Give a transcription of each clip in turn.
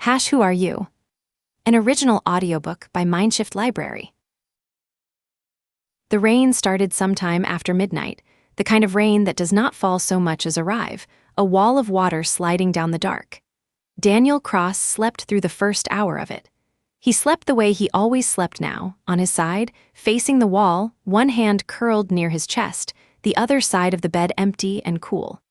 Who Are You? An original audiobook by Mindshift Library. The rain started sometime after midnight, the kind of rain that does not fall so much as arrive, a wall of water sliding down the dark. Daniel Cross slept through the first hour of it. He slept the way he always slept now, on his side, facing the wall, one hand curled near his chest, the other side of the bed empty and cool.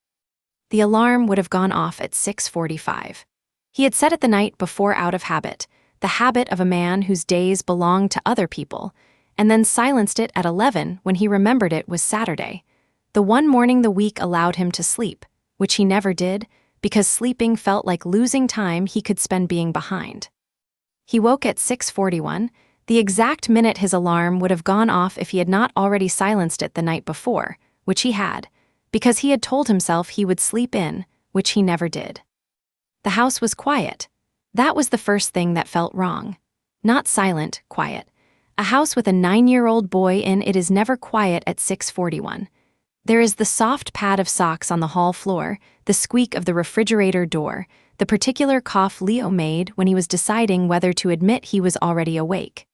The alarm would have gone off at 6:45. He had set it the night before out of habit, the habit of a man whose days belong to other people, and then silenced it at 11 when he remembered it was Saturday, the one morning the week allowed him to sleep, which he never did, because sleeping felt like losing time he could spend being behind. He woke at 6:41, the exact minute his alarm would have gone off if he had not already silenced it the night before, which he had, because he had told himself he would sleep in, which he never did. The house was quiet. That was the first thing that felt wrong. Not silent, quiet. A house with a 9-year-old boy in it is never quiet at 6:41. There is the soft pad of socks on the hall floor, the squeak of the refrigerator door, the particular cough Leo made when he was deciding whether to admit he was already awake.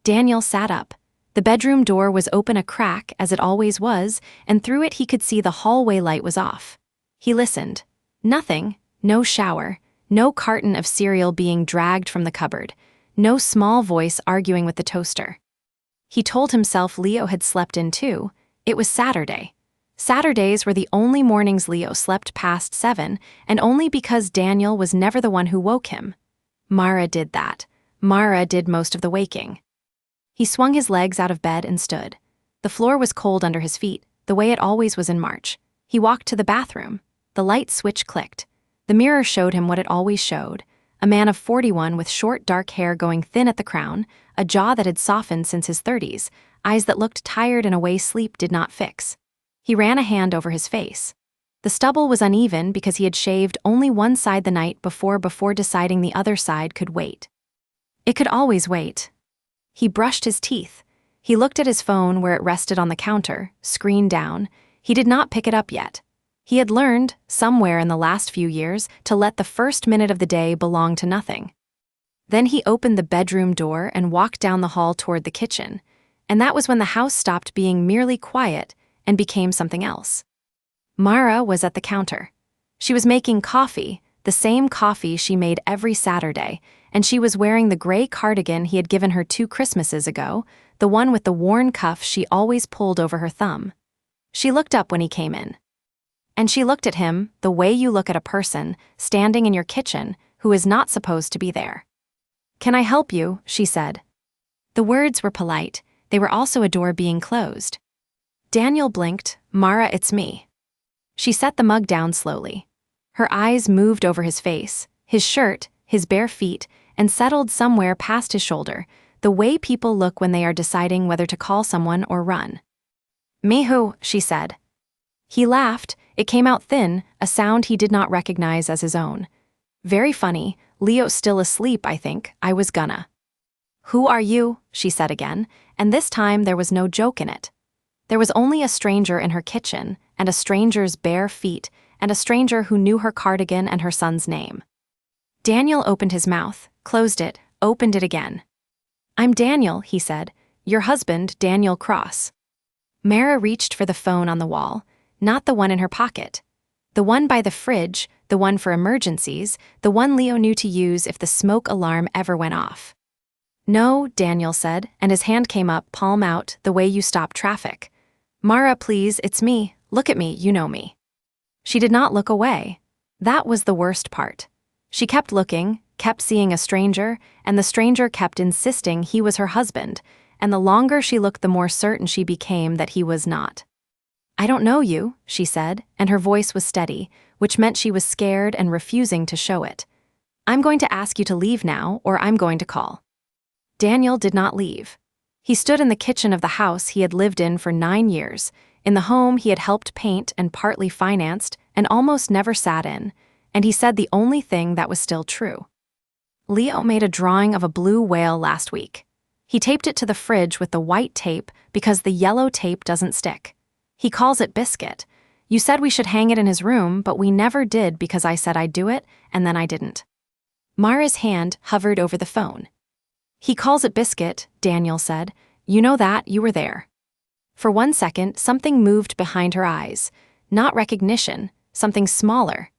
Daniel sat up. The bedroom door was open a crack, as it always was, and through it he could see the hallway light was off. He listened. Nothing. No shower, no carton of cereal being dragged from the cupboard, no small voice arguing with the toaster. He told himself Leo had slept in too. It was Saturday. Saturdays were the only mornings Leo slept past 7, and only because Daniel was never the one who woke him. Mara did that. Mara did most of the waking. He swung his legs out of bed and stood. The floor was cold under his feet, the way it always was in March. He walked to the bathroom. The light switch clicked. The mirror showed him what it always showed, a man of 41 with short dark hair going thin at the crown, a jaw that had softened since his 30s, eyes that looked tired in a way sleep did not fix. He ran a hand over his face. The stubble was uneven because he had shaved only one side the night before deciding the other side could wait. It could always wait. He brushed his teeth. He looked at his phone where it rested on the counter, screen down. He did not pick it up yet. He had learned, somewhere in the last few years, to let the first minute of the day belong to nothing. Then he opened the bedroom door and walked down the hall toward the kitchen, and that was when the house stopped being merely quiet and became something else. Mara was at the counter. She was making coffee, the same coffee she made every Saturday, and she was wearing the gray cardigan he had given her 2 Christmases ago, the one with the worn cuff she always pulled over her thumb. She looked up when he came in. And she looked at him the way you look at a person standing in your kitchen who is not supposed to be there. "Can I help you?" she said. The words were polite. They were also a door being closed. Daniel blinked. "Mara, it's me." She set the mug down slowly. Her eyes moved over his face, his shirt, his bare feet, and settled somewhere past his shoulder, the way people look when they are deciding whether to call someone or run. "Me who?" she said. He laughed. It came out thin, a sound he did not recognize as his own. "Very funny. Leo's still asleep, I think. I was gonna." "Who are you?" she said again, and this time there was no joke in it. There was only a stranger in her kitchen, and a stranger's bare feet, and a stranger who knew her cardigan and her son's name. Daniel opened his mouth, closed it, opened it again. "I'm Daniel," he said. "Your husband, Daniel Cross." Mara reached for the phone on the wall. Not the one in her pocket. The one by the fridge, the one for emergencies, the one Leo knew to use if the smoke alarm ever went off. "No," Daniel said, and his hand came up, palm out, the way you stop traffic. "Mara, please, it's me. Look at me, you know me." She did not look away. That was the worst part. She kept looking, kept seeing a stranger, and the stranger kept insisting he was her husband, and the longer she looked the more certain she became that he was not. "I don't know you," she said, and her voice was steady, which meant she was scared and refusing to show it. "I'm going to ask you to leave now, or I'm going to call." Daniel did not leave. He stood in the kitchen of the house he had lived in for 9 years, in the home he had helped paint and partly financed and almost never sat in, and he said the only thing that was still true. "Leo made a drawing of a blue whale last week. He taped it to the fridge with the white tape because the yellow tape doesn't stick. He calls it Biscuit. You said we should hang it in his room, but we never did because I said I'd do it, and then I didn't." Mara's hand hovered over the phone. "He calls it Biscuit," Daniel said. "You know that, you were there." For 1 second, something moved behind her eyes. Not recognition, something smaller.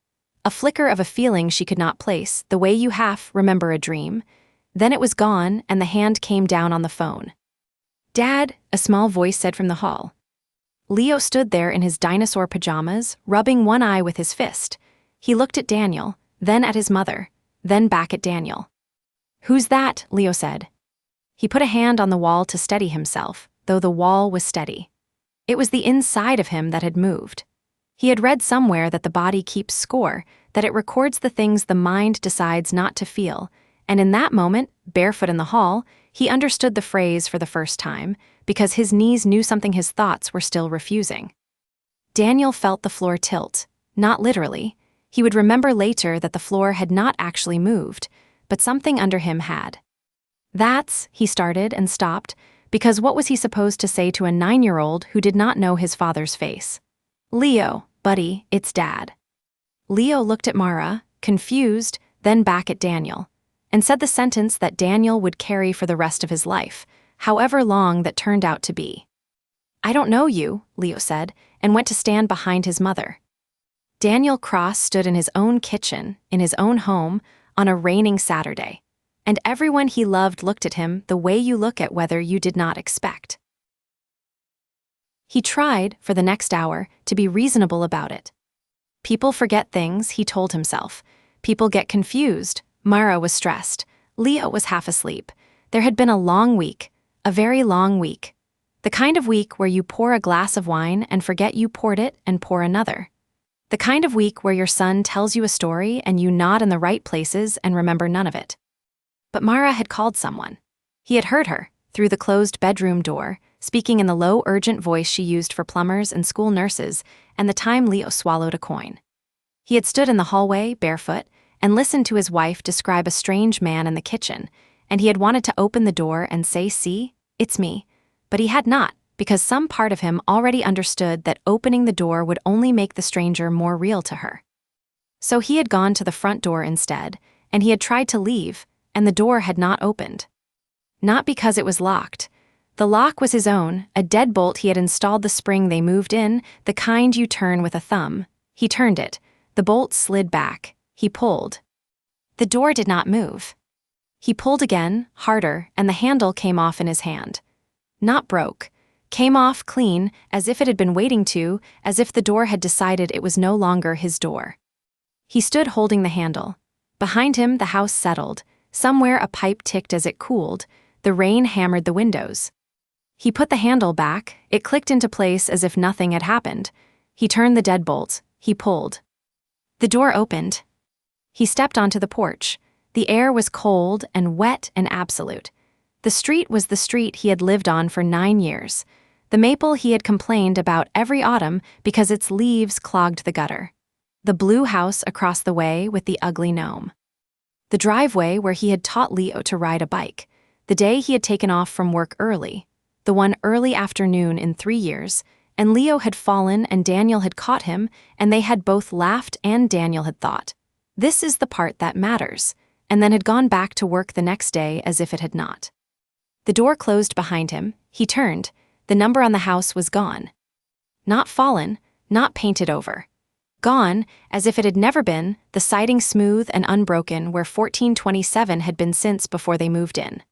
A flicker of a feeling she could not place, the way you half remember a dream. Then it was gone, and the hand came down on the phone. "Dad," a small voice said from the hall. Leo stood there in his dinosaur pajamas, rubbing one eye with his fist. He looked at Daniel, then at his mother, then back at Daniel. "Who's that?" Leo said. He put a hand on the wall to steady himself, though the wall was steady. It was the inside of him that had moved. He had read somewhere that the body keeps score, that it records the things the mind decides not to feel, and in that moment, barefoot in the hall, he understood the phrase for the first time, because his knees knew something his thoughts were still refusing. Daniel felt the floor tilt, not literally. He would remember later that the floor had not actually moved, but something under him had. "That's," he started and stopped, because what was he supposed to say to a 9-year-old who did not know his father's face? "Leo, buddy, it's Dad." Leo looked at Mara, confused, then back at Daniel, and said the sentence that Daniel would carry for the rest of his life, however long that turned out to be. "I don't know you," Leo said, and went to stand behind his mother. Daniel Cross stood in his own kitchen, in his own home, on a raining Saturday, and everyone he loved looked at him the way you look at weather you did not expect. He tried, for the next hour, to be reasonable about it. People forget things, he told himself. People get confused. Mara was stressed. Leo was half asleep. There had been a long week, a very long week. The kind of week where you pour a glass of wine and forget you poured it and pour another. The kind of week where your son tells you a story and you nod in the right places and remember none of it. But Mara had called someone. He had heard her, through the closed bedroom door, speaking in the low, urgent voice she used for plumbers and school nurses, and the time Leo swallowed a coin. He had stood in the hallway, barefoot, and listened to his wife describe a strange man in the kitchen, and he had wanted to open the door and say, "See, it's me," but he had not, because some part of him already understood that opening the door would only make the stranger more real to her. So he had gone to the front door instead, and he had tried to leave, and the door had not opened. Not because it was locked. The lock was his own, a deadbolt he had installed the spring they moved in, the kind you turn with a thumb. He turned it. The bolt slid back. He pulled. The door did not move. He pulled again, harder, and the handle came off in his hand. Not broke. Came off clean, as if it had been waiting to, as if the door had decided it was no longer his door. He stood holding the handle. Behind him, the house settled. Somewhere a pipe ticked as it cooled. The rain hammered the windows. He put the handle back. It clicked into place as if nothing had happened. He turned the deadbolt. He pulled. The door opened. He stepped onto the porch. The air was cold and wet and absolute. The street was the street he had lived on for 9 years. The maple he had complained about every autumn because its leaves clogged the gutter. The blue house across the way with the ugly gnome. The driveway where he had taught Leo to ride a bike. The day he had taken off from work early. The one early afternoon in 3 years, and Leo had fallen and Daniel had caught him, and they had both laughed and Daniel had thought, "This is the part that matters," and then had gone back to work the next day as if it had not. The door closed behind him. He turned. The number on the house was gone. Not fallen, not painted over. Gone, as if it had never been, the siding smooth and unbroken where 1427 had been since before they moved in.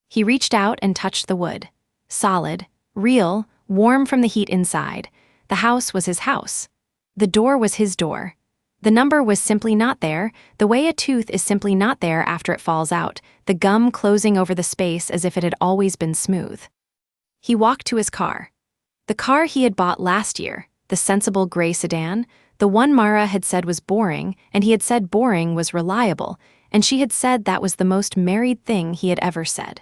He reached out and touched the wood. Solid, real, warm from the heat inside. The house was his house. The door was his door. The number was simply not there, the way a tooth is simply not there after it falls out, the gum closing over the space as if it had always been smooth. He walked to his car. The car he had bought last year, the sensible gray sedan, the one Mara had said was boring, and he had said boring was reliable, and she had said that was the most married thing he had ever said.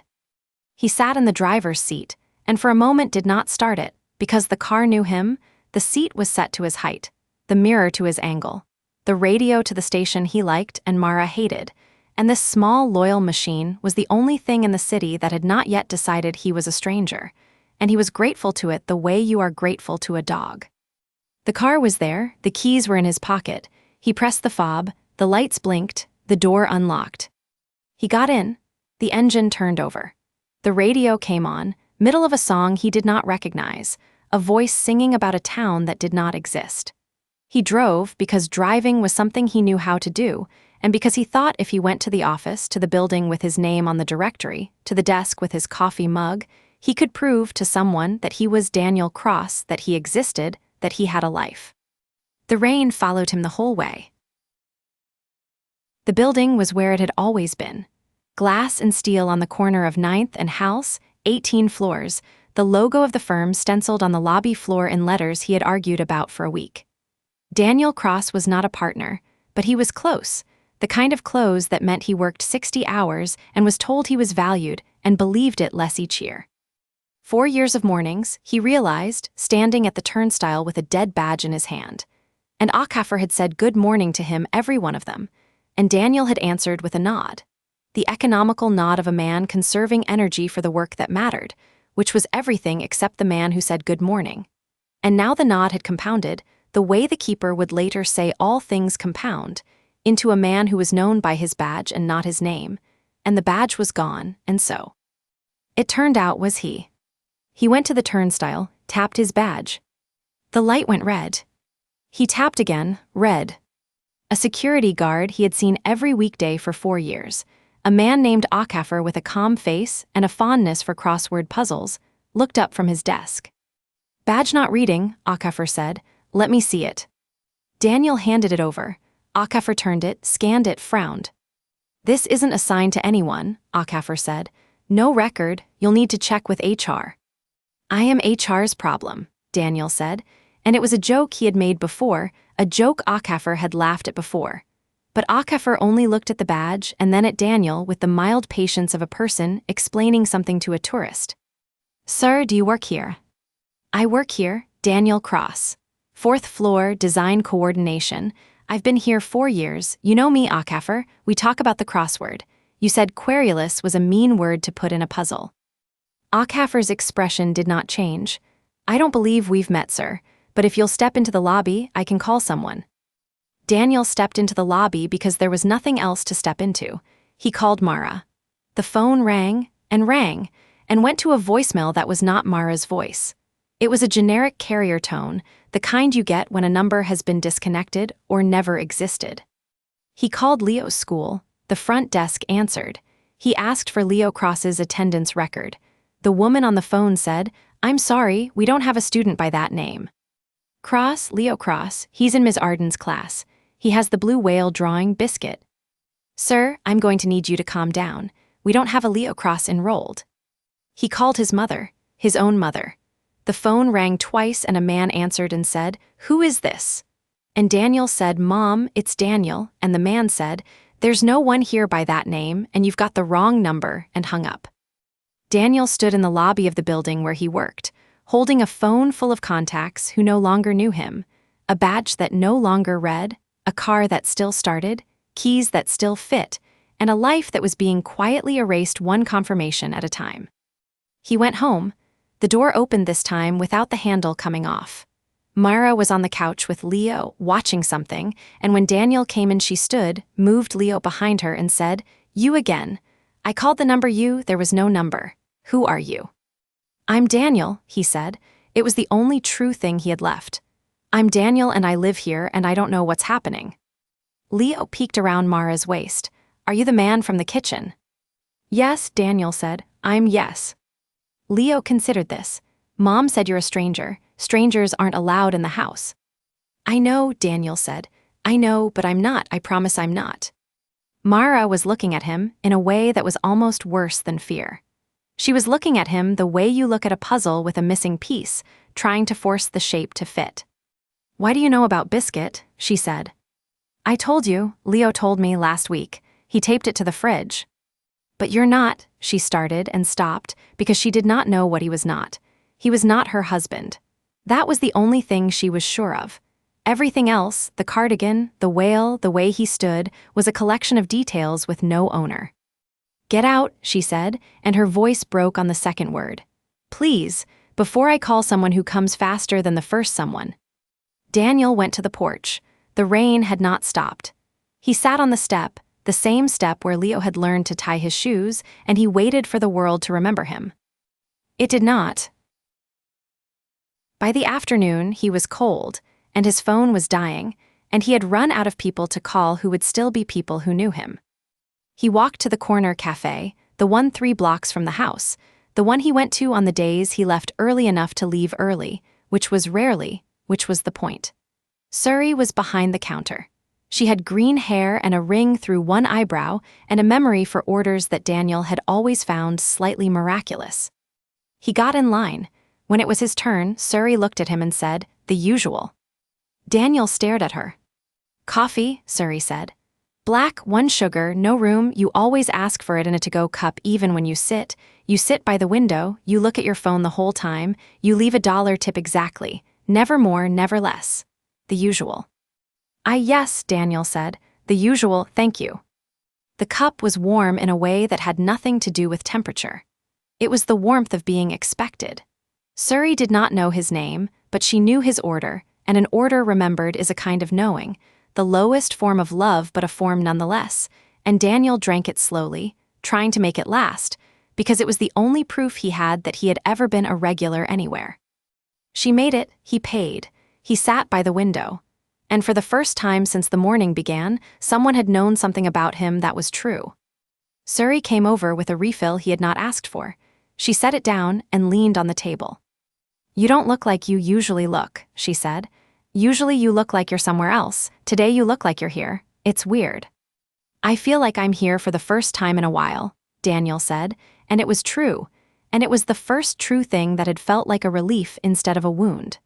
He sat in the driver's seat, and for a moment did not start it, because the car knew him. The seat was set to his height, the mirror to his angle, the radio to the station he liked and Mara hated, and this small, loyal machine was the only thing in the city that had not yet decided he was a stranger, and he was grateful to it the way you are grateful to a dog. The car was there, the keys were in his pocket. He pressed the fob, the lights blinked, The door unlocked. He got in. The engine turned over. The radio came on, middle of a song he did not recognize, a voice singing about a town that did not exist. He drove because driving was something he knew how to do, and because he thought if he went to the office, to the building with his name on the directory, to the desk with his coffee mug, he could prove to someone that he was Daniel Cross, that he existed, that he had a life. The rain followed him the whole way. The building was where it had always been. Glass and steel on the corner of 9th and House, 18 floors, the logo of the firm stenciled on the lobby floor in letters he had argued about for a week. Daniel Cross was not a partner, but he was close, the kind of close that meant he worked 60 hours and was told he was valued and believed it less each year. 4 years of mornings, he realized, standing at the turnstile with a dead badge in his hand. And Audiobook had said good morning to him, every one of them, and Daniel had answered with a nod. The economical nod of a man conserving energy for the work that mattered, which was everything except the man who said good morning. And now the nod had compounded, the way the keeper would later say all things compound, into a man who was known by his badge and not his name, and the badge was gone, and so. It turned out was he. He went to the turnstile, tapped his badge. The light went red. He tapped again, red. A security guard he had seen every weekday for 4 years, a man named Audiobook with a calm face and a fondness for crossword puzzles, looked up from his desk. "Badge not reading," Audiobook said. "Let me see it." Daniel handed it over. Audiobook turned it, scanned it, frowned. "This isn't assigned to anyone," Audiobook said. "No record, you'll need to check with HR." "I am HR's problem," Daniel said, and it was a joke he had made before, a joke Audiobook had laughed at before. But Audiobook only looked at the badge and then at Daniel with the mild patience of a person explaining something to a tourist. "Sir, do you work here?" "I work here, Daniel Cross. 4th floor, design coordination. I've been here 4 years. You know me, Audiobook, we talk about the crossword. You said querulous was a mean word to put in a puzzle." Audiobook's expression did not change. "I don't believe we've met, sir, but if you'll step into the lobby, I can call someone." Daniel stepped into the lobby because there was nothing else to step into. He called Mara. The phone rang, and went to a voicemail that was not Mara's voice. It was a generic carrier tone, the kind you get when a number has been disconnected or never existed. He called Leo's school. The front desk answered. He asked for Leo Cross's attendance record. The woman on the phone said, "I'm sorry, we don't have a student by that name." "Cross, Leo Cross, he's in Ms. Arden's class. He has the blue whale drawing biscuit." "Sir, I'm going to need you to calm down. We don't have a Leo Cross enrolled." He called his mother, his own mother. The phone rang twice and a man answered and said, "Who is this?" And Daniel said, "Mom, it's Daniel," and the man said, "There's no one here by that name, and you've got the wrong number," and hung up. Daniel stood in the lobby of the building where he worked, holding a phone full of contacts who no longer knew him, a badge that no longer read, a car that still started, keys that still fit, and a life that was being quietly erased one confirmation at a time. He went home. The door opened this time without the handle coming off. Mara was on the couch with Leo, watching something, and when Daniel came in she stood, moved Leo behind her and said, "You again. I called the number there was no number. Who are you?" "I'm Daniel," he said. It was the only true thing he had left. "I'm Daniel and I live here and I don't know what's happening." Leo peeked around Mara's waist. "Are you the man from the kitchen?" "Yes," Daniel said. Yes." Leo considered this. "Mom said you're a stranger. Strangers aren't allowed in the house." "I know," Daniel said. "I know, but I'm not. I promise I'm not." Mara was looking at him in a way that was almost worse than fear. She was looking at him the way you look at a puzzle with a missing piece, trying to force the shape to fit. "Why do you know about biscuit?" she said. "I told you, Leo told me last week. He taped it to the fridge." "But you're not," she started and stopped because she did not know what he was not. He was not her husband. That was the only thing she was sure of. Everything else, the cardigan, the whale, the way he stood, was a collection of details with no owner. "Get out," she said, and her voice broke on the second word. "Please, before I call someone who comes faster than the first someone." Daniel went to the porch. The rain had not stopped. He sat on the step, the same step where Leo had learned to tie his shoes, and he waited for the world to remember him. It did not. By the afternoon, he was cold, and his phone was dying, and he had run out of people to call who would still be people who knew him. He walked to the corner cafe, the one 3 blocks from the house, the one he went to on the days he left early enough to leave early, which was rarely, which was the point. Suri was behind the counter. She had green hair and a ring through one eyebrow and a memory for orders that Daniel had always found slightly miraculous. He got in line. When it was his turn, Suri looked at him and said, "The usual." Daniel stared at her. "Coffee," Suri said. "Black, 1 sugar, no room, you always ask for it in a to-go cup even when you sit by the window, you look at your phone the whole time, you leave $1 tip exactly, never more, never less. The usual." Yes," Daniel said. "The usual, thank you." The cup was warm in a way that had nothing to do with temperature. It was the warmth of being expected. Suri did not know his name, but she knew his order, and an order remembered is a kind of knowing, the lowest form of love but a form nonetheless, and Daniel drank it slowly, trying to make it last, because it was the only proof he had that he had ever been a regular anywhere. She made it, he paid, he sat by the window. And for the first time since the morning began, someone had known something about him that was true. Suri came over with a refill he had not asked for. She set it down and leaned on the table. "You don't look like you usually look," she said. "Usually you look like you're somewhere else. Today you look like you're here. It's weird." "I feel like I'm here for the first time in a while," Daniel said, and it was true, and it was the first true thing that had felt like a relief instead of a wound.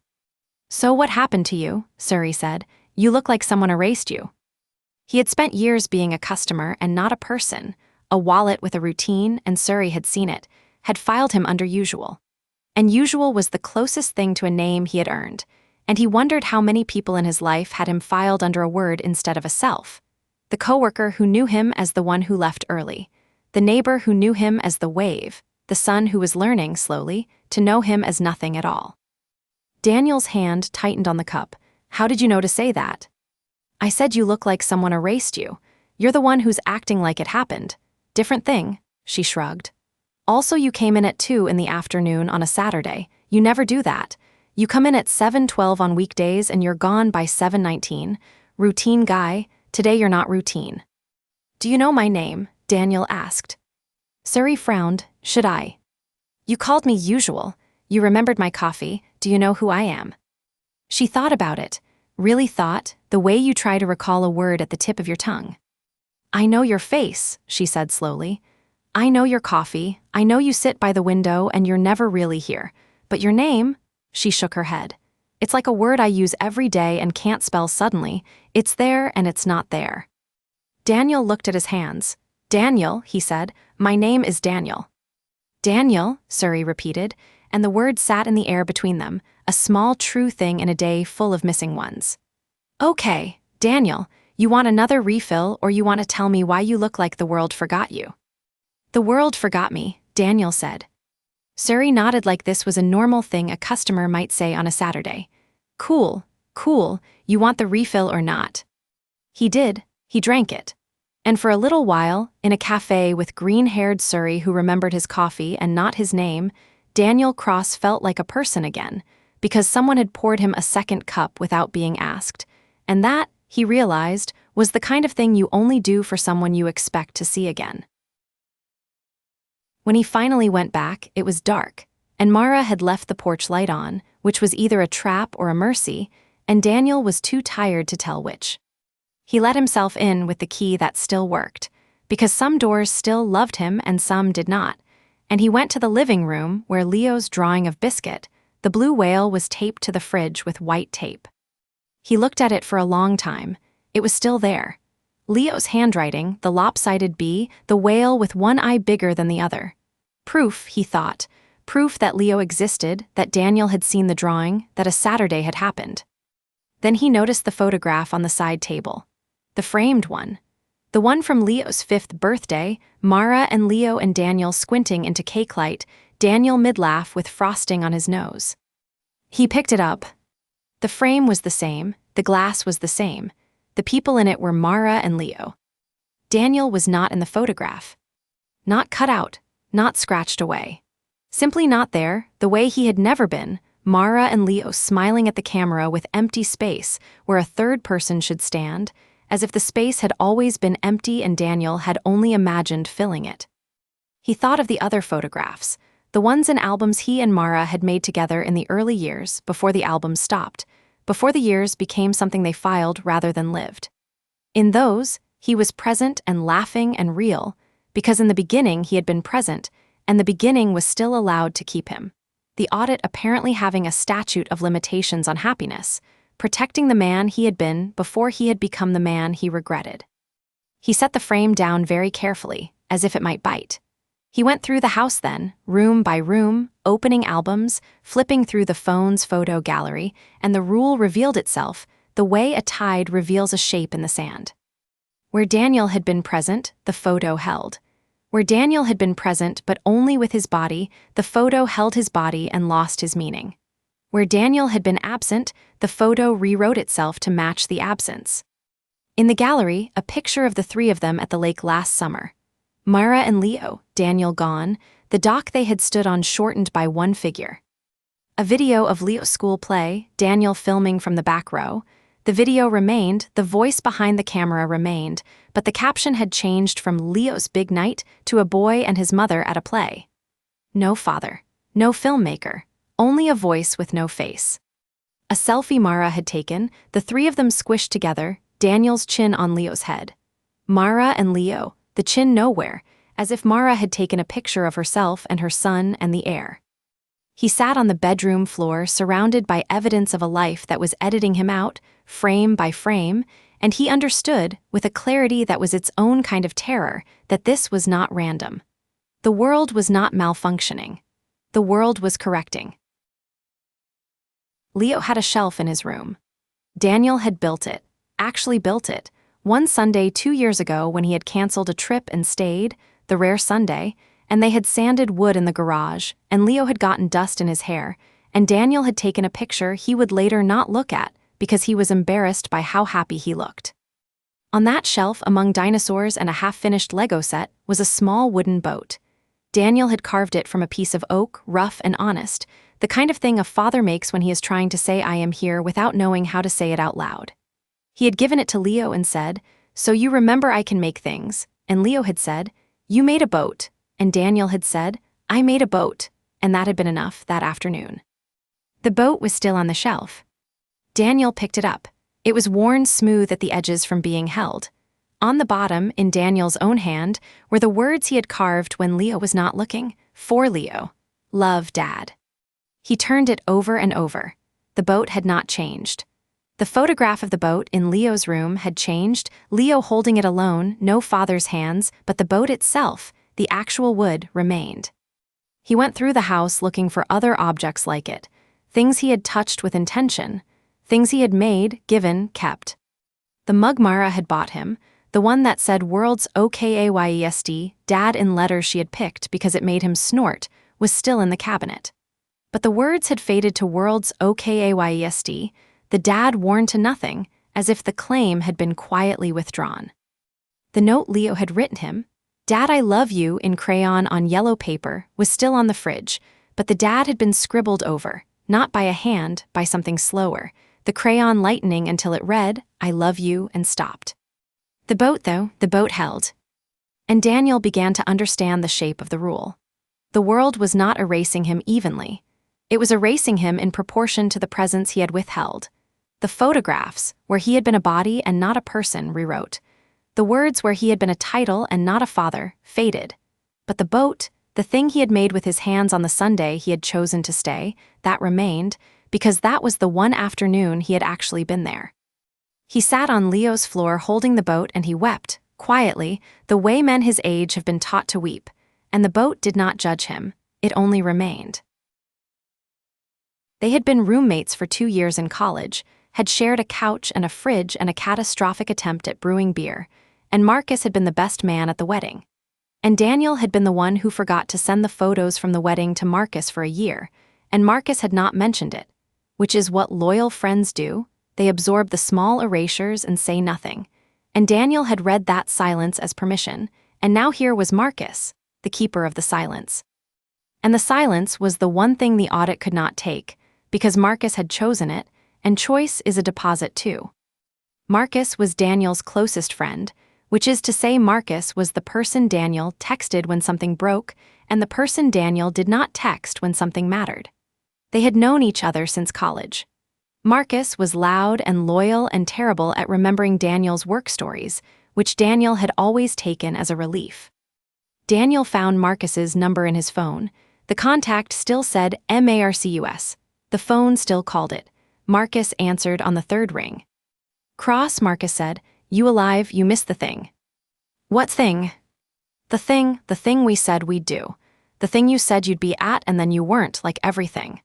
"So what happened to you?" Suri said. "You look like someone erased you." He had spent years being a customer and not a person, a wallet with a routine, and Suri had seen it, had filed him under usual. And usual was the closest thing to a name he had earned, and he wondered how many people in his life had him filed under a word instead of a self. The coworker who knew him as the one who left early, the neighbor who knew him as the wave, the son who was learning, slowly, to know him as nothing at all. Daniel's hand tightened on the cup. "How did you know to say that?" "I said you look like someone erased you. You're the one who's acting like it happened. Different thing," she shrugged. "Also, you came in at 2 in the afternoon on a Saturday. You never do that. You come in at 7:12 on weekdays and you're gone by 7:19. Routine guy, today you're not routine." "Do you know my name?" Daniel asked. Suri frowned. "Should I?" "You called me usual. You remembered my coffee. Do you know who I am?" She thought about it, really thought, the way you try to recall a word at the tip of your tongue. "I know your face," she said slowly. "I know your coffee. I know you sit by the window and you're never really here. But your name?" She shook her head. "It's like a word I use every day and can't spell suddenly. It's there and it's not there." Daniel looked at his hands. "Daniel," he said. "My name is Daniel." "Daniel," Suri repeated, and the word sat in the air between them, a small true thing in a day full of missing ones. "Okay, Daniel, you want another refill or you want to tell me why you look like the world forgot you?" "The world forgot me," Daniel said. Suri nodded like this was a normal thing a customer might say on a Saturday. Cool, you want the refill or not?" He did, he drank it. And for a little while, in a cafe with green-haired Suri who remembered his coffee and not his name, Daniel Cross felt like a person again, because someone had poured him a second cup without being asked. And that, he realized, was the kind of thing you only do for someone you expect to see again. When he finally went back, it was dark, and Mara had left the porch light on, which was either a trap or a mercy, and Daniel was too tired to tell which. He let himself in with the key that still worked, because some doors still loved him and some did not, and he went to the living room where Leo's drawing of Biscuit, the blue whale, was taped to the fridge with white tape. He looked at it for a long time. It was still there. Leo's handwriting, the lopsided bee, the whale with one eye bigger than the other. Proof, he thought, proof that Leo existed, that Daniel had seen the drawing, that a Saturday had happened. Then he noticed the photograph on the side table. The framed one. The one from Leo's 5th birthday, Mara and Leo and Daniel squinting into cake light, Daniel mid-laugh with frosting on his nose. He picked it up. The frame was the same, the glass was the same. The people in it were Mara and Leo. Daniel was not in the photograph. Not cut out, not scratched away. Simply not there, the way he had never been, Mara and Leo smiling at the camera with empty space where a third person should stand, as if the space had always been empty and Daniel had only imagined filling it. He thought of the other photographs, the ones in albums he and Mara had made together in the early years before the albums stopped, before the years became something they filed rather than lived. In those, he was present and laughing and real, because in the beginning he had been present, and the beginning was still allowed to keep him. The audit apparently having a statute of limitations on happiness, protecting the man he had been before he had become the man he regretted. He set the frame down very carefully, as if it might bite. He went through the house then, room by room, opening albums, flipping through the phone's photo gallery, and the rule revealed itself, the way a tide reveals a shape in the sand. Where Daniel had been present, the photo held. Where Daniel had been present but only with his body, the photo held his body and lost his meaning. Where Daniel had been absent, the photo rewrote itself to match the absence. In the gallery, a picture of the three of them at the lake last summer. Mara and Leo, Daniel gone, the dock they had stood on shortened by one figure. A video of Leo's school play, Daniel filming from the back row. The video remained, the voice behind the camera remained, but the caption had changed from Leo's big night to a boy and his mother at a play. No father, no filmmaker, only a voice with no face. A selfie Mara had taken, the three of them squished together, Daniel's chin on Leo's head. Mara and Leo, the chin nowhere, as if Mara had taken a picture of herself and her son and the air. He sat on the bedroom floor surrounded by evidence of a life that was editing him out, frame by frame, and he understood, with a clarity that was its own kind of terror, that this was not random. The world was not malfunctioning. The world was correcting. Leo had a shelf in his room. Daniel had built it, actually built it, one Sunday 2 years ago when he had canceled a trip and stayed, the rare Sunday, and they had sanded wood in the garage, and Leo had gotten dust in his hair, and Daniel had taken a picture he would later not look at because he was embarrassed by how happy he looked. On that shelf, among dinosaurs and a half-finished Lego set, was a small wooden boat. Daniel had carved it from a piece of oak, rough and honest, the kind of thing a father makes when he is trying to say "I am here" without knowing how to say it out loud. He had given it to Leo and said, "So you remember I can make things," and Leo had said, "You made a boat," and Daniel had said, "I made a boat," and that had been enough that afternoon. The boat was still on the shelf. Daniel picked it up. It was worn smooth at the edges from being held. On the bottom, in Daniel's own hand, were the words he had carved when Leo was not looking, for Leo. "Love, Dad." He turned it over and over. The boat had not changed. The photograph of the boat in Leo's room had changed, Leo holding it alone, no father's hands, but the boat itself, the actual wood, remained. He went through the house looking for other objects like it, things he had touched with intention, things he had made, given, kept. The mug Mara had bought him, the one that said "World's OKAYESD," Dad in letters she had picked because it made him snort, was still in the cabinet. But the words had faded to "World's OKAYESD," the Dad worn to nothing, as if the claim had been quietly withdrawn. The note Leo had written him, "Dad, I love you," in crayon on yellow paper, was still on the fridge, but the Dad had been scribbled over, not by a hand, by something slower, the crayon lightening until it read, "I love you," and stopped. The boat, though, the boat held. And Daniel began to understand the shape of the rule. The world was not erasing him evenly. It was erasing him in proportion to the presence he had withheld. The photographs, where he had been a body and not a person, rewrote. The words where he had been a title and not a father, faded. But the boat, the thing he had made with his hands on the Sunday he had chosen to stay, that remained, because that was the one afternoon he had actually been there. He sat on Leo's floor holding the boat and he wept, quietly, the way men his age have been taught to weep, and the boat did not judge him, it only remained. They had been roommates for 2 years in college, had shared a couch and a fridge and a catastrophic attempt at brewing beer, and Marcus had been the best man at the wedding. And Daniel had been the one who forgot to send the photos from the wedding to Marcus for a year, and Marcus had not mentioned it, which is what loyal friends do. They absorb the small erasures and say nothing. And Daniel had read that silence as permission, and now here was Marcus, the keeper of the silence. And the silence was the one thing the audit could not take, because Marcus had chosen it, and choice is a deposit too. Marcus was Daniel's closest friend, which is to say Marcus was the person Daniel texted when something broke, and the person Daniel did not text when something mattered. They had known each other since college. Marcus was loud and loyal and terrible at remembering Daniel's work stories, which Daniel had always taken as a relief. Daniel found Marcus's number in his phone. The contact still said Marcus. The phone still called it. Marcus answered on the third ring. "Cross," Marcus said. "You alive? You missed the thing." "What thing?" The thing we said we'd do. The thing you said you'd be at and then you weren't, like everything."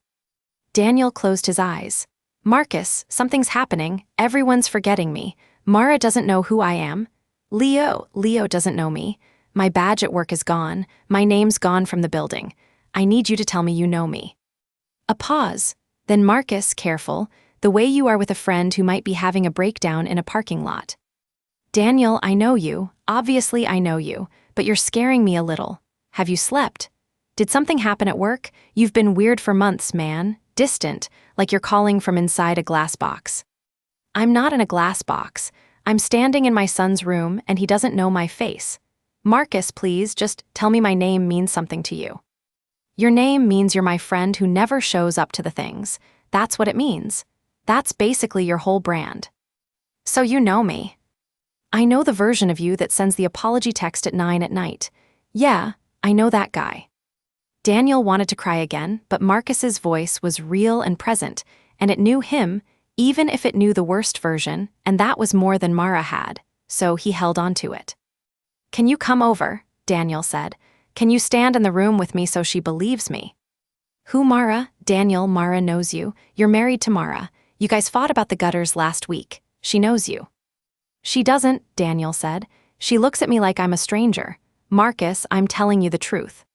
Daniel closed his eyes. "Marcus, something's happening. Everyone's forgetting me. Mara doesn't know who I am. Leo doesn't know me. My badge at work is gone. My name's gone from the building. I need you to tell me you know me." A pause. Then Marcus, careful, the way you are with a friend who might be having a breakdown in a parking lot. "Daniel, I know you. Obviously I know you, but you're scaring me a little. Have you slept? Did something happen at work? You've been weird for months, man. Distant, like you're calling from inside a glass box." "I'm not in a glass box. I'm standing in my son's room and he doesn't know my face. Marcus, please, just tell me my name means something to you." "Your name means you're my friend who never shows up to the things. That's what it means. That's basically your whole brand." "So you know me." "I know the version of you that sends the apology text at 9 at night. Yeah, I know that guy." Daniel wanted to cry again, but Marcus's voice was real and present, and it knew him, even if it knew the worst version, and that was more than Mara had, so he held on to it. "Can you come over?" Daniel said. "Can you stand in the room with me so she believes me?" "Who Mara?" "Daniel, Mara knows you. You're married to Mara. You guys fought about the gutters last week. She knows you." "She doesn't," Daniel said. "She looks at me like I'm a stranger. Marcus, I'm telling you the truth."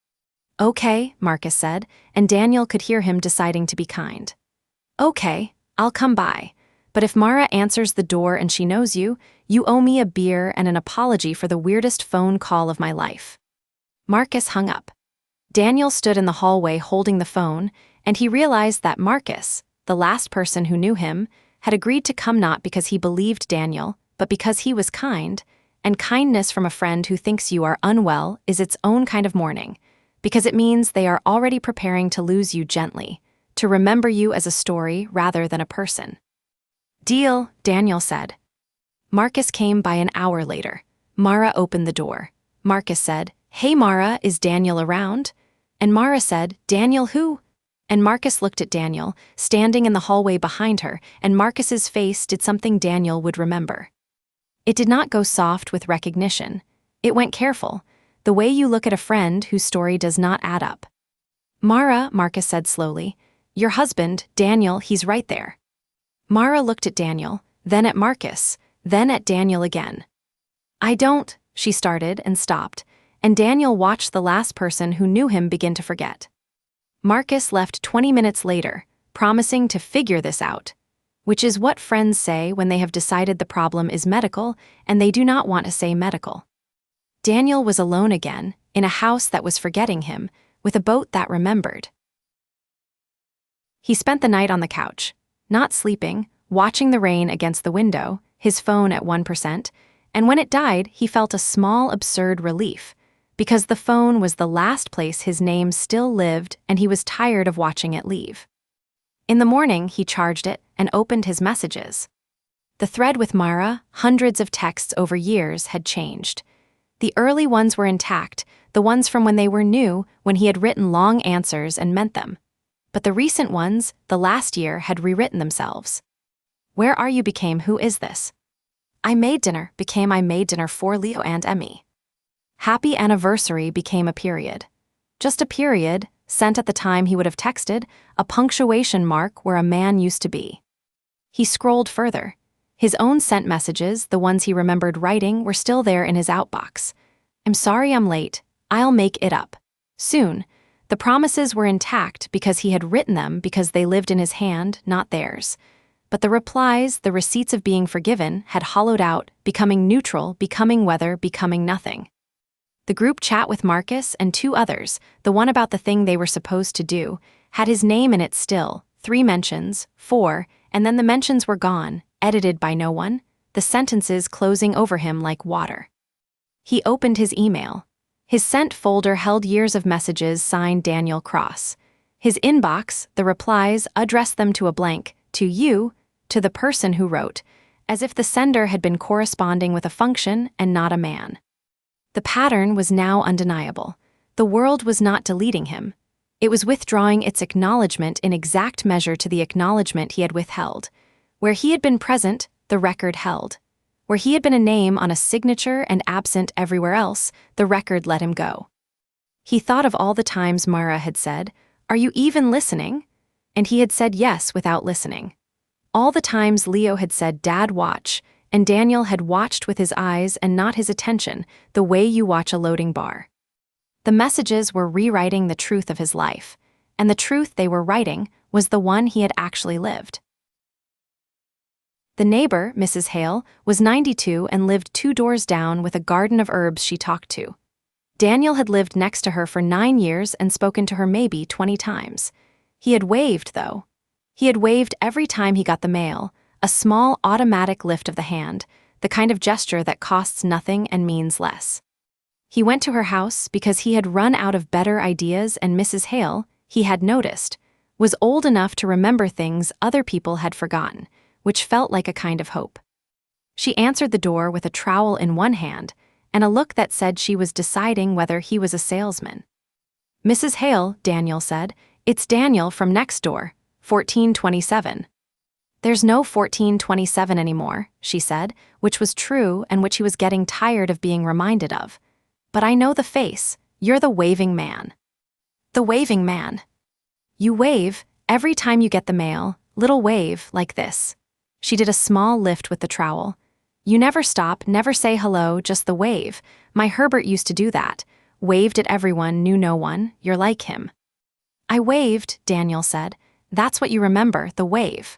"Okay," Marcus said, and Daniel could hear him deciding to be kind. "Okay, I'll come by. But if Mara answers the door and she knows you, you owe me a beer and an apology for the weirdest phone call of my life." Marcus hung up. Daniel stood in the hallway holding the phone, and he realized that Marcus, the last person who knew him, had agreed to come not because he believed Daniel, but because he was kind, and kindness from a friend who thinks you are unwell is its own kind of mourning, because it means they are already preparing to lose you gently, to remember you as a story rather than a person. "Deal," Daniel said. Marcus came by an hour later. Mara opened the door. Marcus said, "Hey Mara, is Daniel around?" And Mara said, "Daniel who?" And Marcus looked at Daniel, standing in the hallway behind her, and Marcus's face did something Daniel would remember. It did not go soft with recognition. It went careful, the way you look at a friend whose story does not add up. "Mara," Marcus said slowly, "your husband, Daniel, he's right there." Mara looked at Daniel, then at Marcus, then at Daniel again. "I don't," she started and stopped, and Daniel watched the last person who knew him begin to forget. Marcus left 20 minutes later, promising to figure this out, which is what friends say when they have decided the problem is medical and they do not want to say medical. Daniel was alone again, in a house that was forgetting him, with a boat that remembered. He spent the night on the couch, not sleeping, watching the rain against the window, his phone at 1%, and when it died, he felt a small, absurd relief, because the phone was the last place his name still lived and he was tired of watching it leave. In the morning, he charged it and opened his messages. The thread with Mara, hundreds of texts over years, had changed. The early ones were intact, the ones from when they were new, when he had written long answers and meant them. But the recent ones, the last year, had rewritten themselves. "Where are you?" became "Who is this?" "I made dinner" became "I made dinner for Leo and Emmy." "Happy anniversary" became a period. Just a period, sent at the time he would have texted, a punctuation mark where a man used to be. He scrolled further. His own sent messages, the ones he remembered writing, were still there in his outbox. "I'm sorry I'm late. I'll make it up soon." The promises were intact because he had written them because they lived in his hand, not theirs. But the replies, the receipts of being forgiven, had hollowed out, becoming neutral, becoming weather, becoming nothing. The group chat with Marcus and two others, the one about the thing they were supposed to do, had his name in it still, 3 mentions, 4, and then the mentions were gone, edited by no one, the sentences closing over him like water. He opened his email. His sent folder held years of messages signed Daniel Cross. His inbox, the replies, addressed them to a blank, to you, to the person who wrote, as if the sender had been corresponding with a function and not a man. The pattern was now undeniable. The world was not deleting him. It was withdrawing its acknowledgement in exact measure to the acknowledgement he had withheld. Where he had been present, the record held. Where he had been a name on a signature and absent everywhere else, the record let him go. He thought of all the times Mara had said, "Are you even listening?" And he had said yes without listening. All the times Leo had said, "Dad, watch," and Daniel had watched with his eyes and not his attention, the way you watch a loading bar. The messages were rewriting the truth of his life, and the truth they were writing was the one he had actually lived. The neighbor, Mrs. Hale, was 92 and lived 2 doors down with a garden of herbs she talked to. Daniel had lived next to her for 9 years and spoken to her maybe 20 times. He had waved, though. He had waved every time he got the mail, a small automatic lift of the hand, the kind of gesture that costs nothing and means less. He went to her house because he had run out of better ideas, and Mrs. Hale, he had noticed, was old enough to remember things other people had forgotten, which felt like a kind of hope. She answered the door with a trowel in one hand and a look that said she was deciding whether he was a salesman. "Mrs. Hale," Daniel said, "it's Daniel from next door, 1427. "There's no 1427 anymore," she said, which was true and which he was getting tired of being reminded of. "But I know the face. You're the waving man." "The waving man. You wave every time you get the mail, little wave like this." She did a small lift with the trowel. "You never stop, never say hello, just the wave. My Herbert used to do that. Waved at everyone, knew no one. You're like him." "I waved," Daniel said. "That's what you remember, the wave."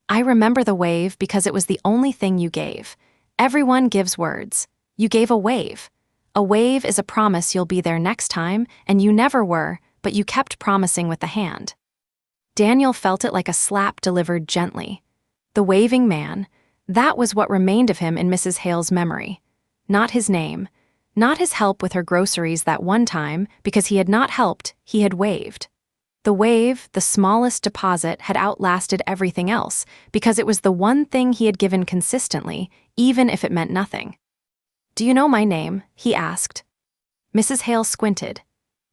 "I remember the wave because it was the only thing you gave. Everyone gives words. You gave a wave. A wave is a promise you'll be there next time, and you never were, but you kept promising with the hand." Daniel felt it like a slap delivered gently. The waving man, that was what remained of him in Mrs. Hale's memory. Not his name, not his help with her groceries that one time, because he had not helped, he had waved. The wave, the smallest deposit, had outlasted everything else, because it was the one thing he had given consistently, even if it meant nothing. "Do you know my name?" he asked. Mrs. Hale squinted.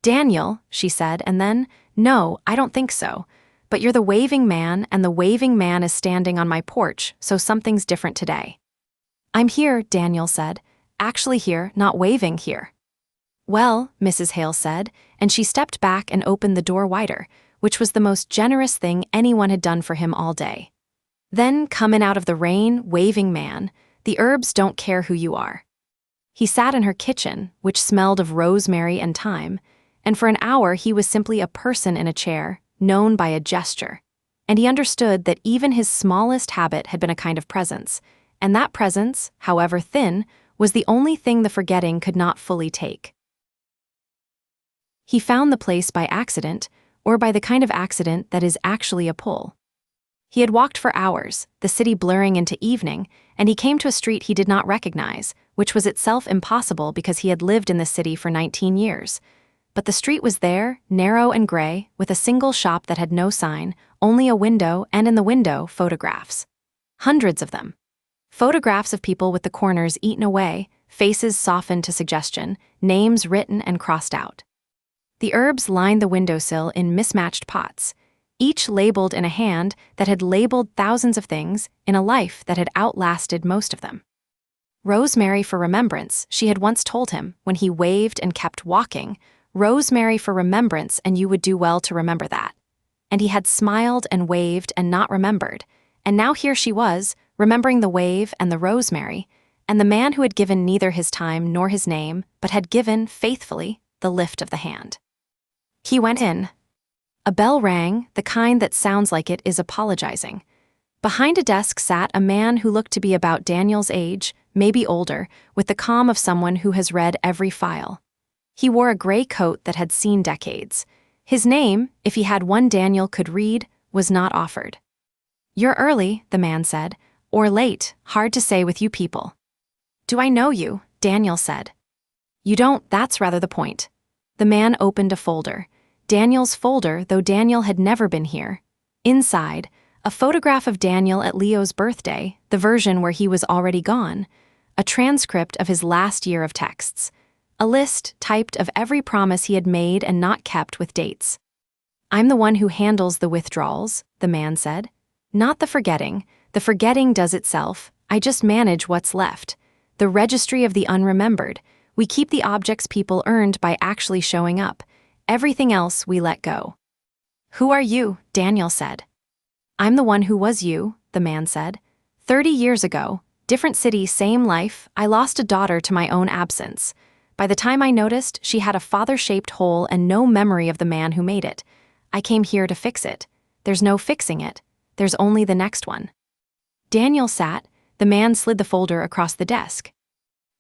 "Daniel," she said, and then, "No, I don't think so. But you're the waving man, and the waving man is standing on my porch, so something's different today." "I'm here," Daniel said. "Actually here, not waving here." "Well," Mrs. Hale said, and she stepped back and opened the door wider, which was the most generous thing anyone had done for him all day. "Then, coming out of the rain, waving man, the herbs don't care who you are." He sat in her kitchen, which smelled of rosemary and thyme, and for an hour he was simply a person in a chair, known by a gesture, and he understood that even his smallest habit had been a kind of presence, and that presence, however thin, was the only thing the forgetting could not fully take. He found the place by accident, or by the kind of accident that is actually a pull. He had walked for hours, the city blurring into evening, and he came to a street he did not recognize, which was itself impossible because he had lived in the city for 19 years. But the street was there, narrow and gray, with a single shop that had no sign, only a window, and in the window, photographs. Hundreds of them. Photographs of people with the corners eaten away, faces softened to suggestion, names written and crossed out. The herbs lined the windowsill in mismatched pots, each labeled in a hand that had labeled thousands of things in a life that had outlasted most of them. Rosemary for remembrance, she had once told him, when he waved and kept walking, rosemary for remembrance, and you would do well to remember that. And he had smiled and waved and not remembered, and now here she was, remembering the wave and the rosemary, and the man who had given neither his time nor his name, but had given, faithfully, the lift of the hand. He went in. A bell rang, the kind that sounds like it is apologizing. Behind a desk sat a man who looked to be about Daniel's age, maybe older, with the calm of someone who has read every file. He wore a gray coat that had seen decades. His name, if he had one Daniel could read, was not offered. "You're early," the man said, "or late, hard to say with you people." "Do I know you?" Daniel said. "You don't, that's rather the point." The man opened a folder. Daniel's folder, though Daniel had never been here. Inside, a photograph of Daniel at Leo's birthday, the version where he was already gone. A transcript of his last year of texts. A list typed of every promise he had made and not kept with dates. "I'm the one who handles the withdrawals," the man said. "Not the forgetting. The forgetting does itself. I just manage what's left. The registry of the unremembered. We keep the objects people earned by actually showing up. Everything else we let go." "Who are you?" Daniel said. "I'm the one who was you," the man said. 30 years ago, different city, same life, I lost a daughter to my own absence. By the time I noticed, she had a father-shaped hole and no memory of the man who made it. I came here to fix it. There's no fixing it. There's only the next one." Daniel sat. The man slid the folder across the desk.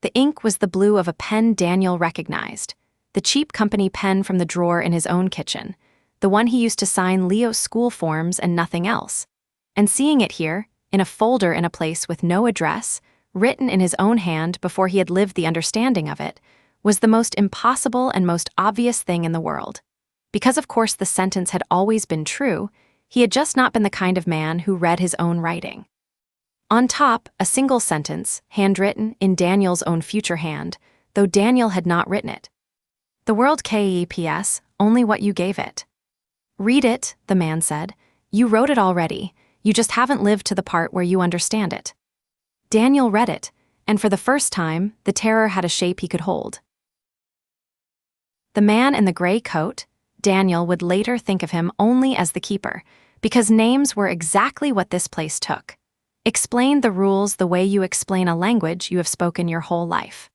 The ink was the blue of a pen Daniel recognized. The cheap company pen from the drawer in his own kitchen. The one he used to sign Leo's school forms and nothing else. And seeing it here, in a folder in a place with no address, written in his own hand before he had lived the understanding of it, was the most impossible and most obvious thing in the world. Because of course the sentence had always been true, he had just not been the kind of man who read his own writing. On top, a single sentence, handwritten in Daniel's own future hand, though Daniel had not written it. "The world keeps only what you gave it." "Read it," the man said. "You wrote it already. You just haven't lived to the part where you understand it." Daniel read it, and for the first time, the terror had a shape he could hold. The man in the gray coat, Daniel would later think of him only as the keeper, because names were exactly what this place took. Explained the rules the way you explain a language you have spoken your whole life.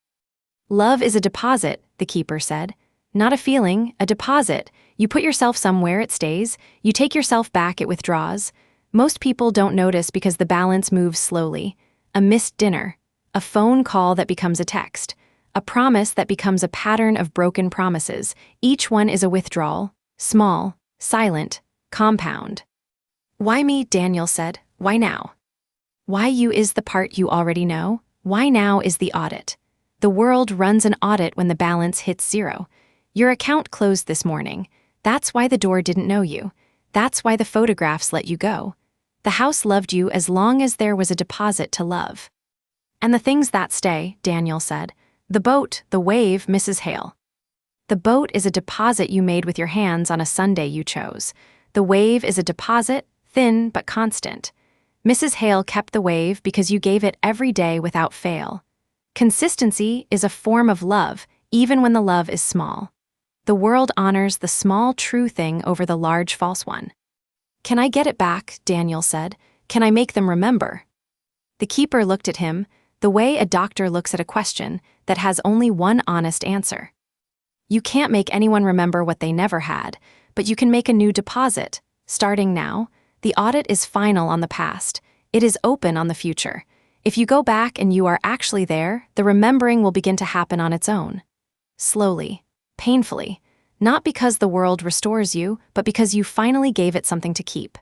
"Love is a deposit," the keeper said. "Not a feeling, a deposit. You put yourself somewhere, it stays. You take yourself back, it withdraws. Most people don't notice because the balance moves slowly. A missed dinner. A phone call that becomes a text. A promise that becomes a pattern of broken promises. Each one is a withdrawal. Small, silent, compound." "Why me?" Daniel said. "Why now?" "Why you is the part you already know. Why now is the audit. The world runs an audit when the balance hits zero. Your account closed this morning. That's why the door didn't know you. That's why the photographs let you go. The house loved you as long as there was a deposit to love. And the things that stay," Daniel said. "The boat, the wave, Mrs. Hale. The boat is a deposit you made with your hands on a Sunday you chose. The wave is a deposit, thin but constant. Mrs. Hale kept the wave because you gave it every day without fail. Consistency is a form of love, even when the love is small. The world honors the small true thing over the large false one." "Can I get it back?" Daniel said. "Can I make them remember?" The keeper looked at him, the way a doctor looks at a question that has only one honest answer. "You can't make anyone remember what they never had, but you can make a new deposit. Starting now, the audit is final on the past. It is open on the future. If you go back and you are actually there, the remembering will begin to happen on its own. Slowly, painfully, not because the world restores you, but because you finally gave it something to keep."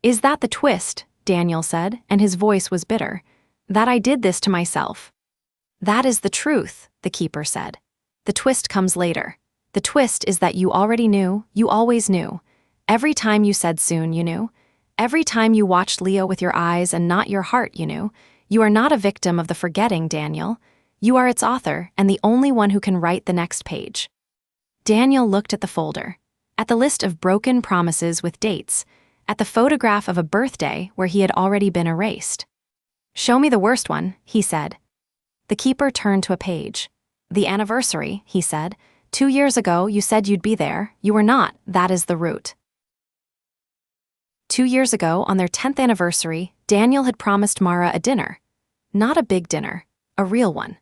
"Is that the twist?" Daniel said, and his voice was bitter. "That I did this to myself." "That is the truth," the keeper said. "The twist comes later. The twist is that you already knew, you always knew. Every time you said soon, you knew. Every time you watched Leo with your eyes and not your heart, you knew. You are not a victim of the forgetting, Daniel. You are its author and the only one who can write the next page." Daniel looked at the folder, at the list of broken promises with dates, at the photograph of a birthday where he had already been erased. "Show me the worst one," he said. The keeper turned to a page. "The anniversary," he said. 2 years ago, you said you'd be there. You were not. That is the root." 2 years ago, on their 10th anniversary, Daniel had promised Mara a dinner. Not a big dinner, a real one.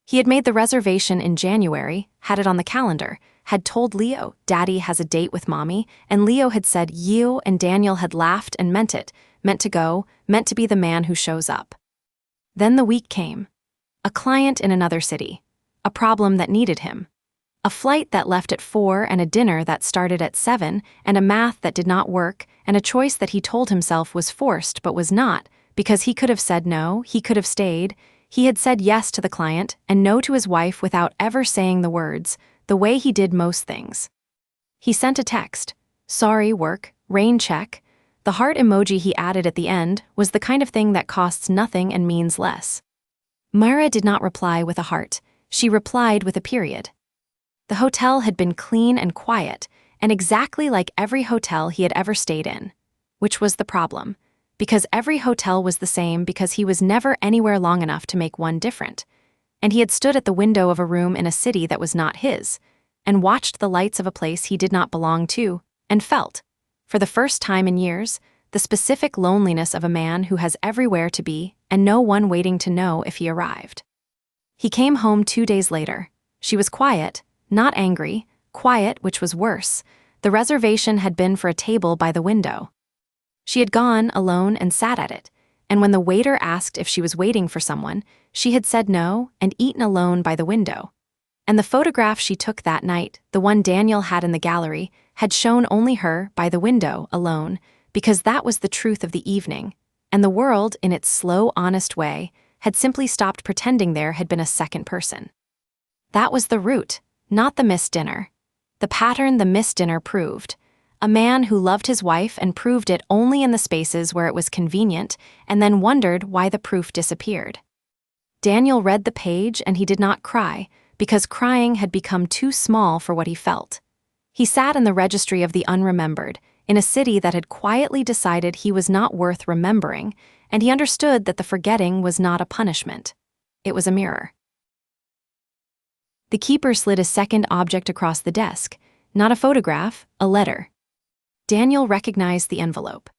He had made the reservation in January, had it on the calendar, had told Leo, "Daddy has a date with Mommy," and Leo had said, "You," and Daniel had laughed and meant it, meant to go, meant to be the man who shows up. Then the week came. A client in another city. A problem that needed him. A flight that left at 4 and a dinner that started at 7 and a math that did not work and a choice that he told himself was forced but was not, because he could have said no, he could have stayed. He had said yes to the client and no to his wife without ever saying the words, the way he did most things. He sent a text. Sorry, work, rain check. The heart emoji he added at the end was the kind of thing that costs nothing and means less. Myra did not reply with a heart. She replied with a period. The hotel had been clean and quiet, and exactly like every hotel he had ever stayed in. Which was the problem, because every hotel was the same because he was never anywhere long enough to make one different. And he had stood at the window of a room in a city that was not his, and watched the lights of a place he did not belong to, and felt, for the first time in years, the specific loneliness of a man who has everywhere to be and no one waiting to know if he arrived. He came home 2 days later. She was quiet, not angry, quiet, which was worse. The reservation had been for a table by the window. She had gone alone and sat at it, and when the waiter asked if she was waiting for someone, she had said no and eaten alone by the window. And the photograph she took that night, the one Daniel had in the gallery, had shown only her by the window alone, because that was the truth of the evening, and the world, in its slow, honest way, had simply stopped pretending there had been a second person. That was the root, not the missed dinner. The pattern the missed dinner proved. A man who loved his wife and proved it only in the spaces where it was convenient, and then wondered why the proof disappeared. Daniel read the page and he did not cry, because crying had become too small for what he felt. He sat in the registry of the unremembered, in a city that had quietly decided he was not worth remembering, and he understood that the forgetting was not a punishment. It was a mirror. The keeper slid a second object across the desk, not a photograph, a letter. Daniel recognized the envelope.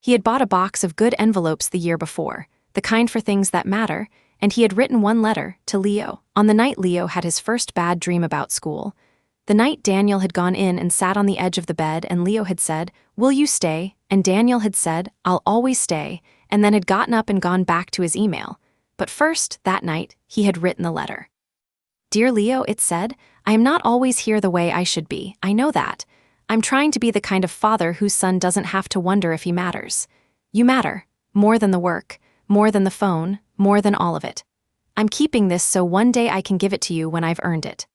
He had bought a box of good envelopes the year before, the kind for things that matter, and he had written one letter to Leo on the night Leo had his first bad dream about school. The night Daniel had gone in and sat on the edge of the bed and Leo had said, "Will you stay?" And Daniel had said, "I'll always stay," and then had gotten up and gone back to his email. But first, that night, he had written the letter. "Dear Leo," it said, "I am not always here the way I should be, I know that. I'm trying to be the kind of father whose son doesn't have to wonder if he matters. You matter, more than the work, more than the phone, more than all of it. I'm keeping this so one day I can give it to you when I've earned it."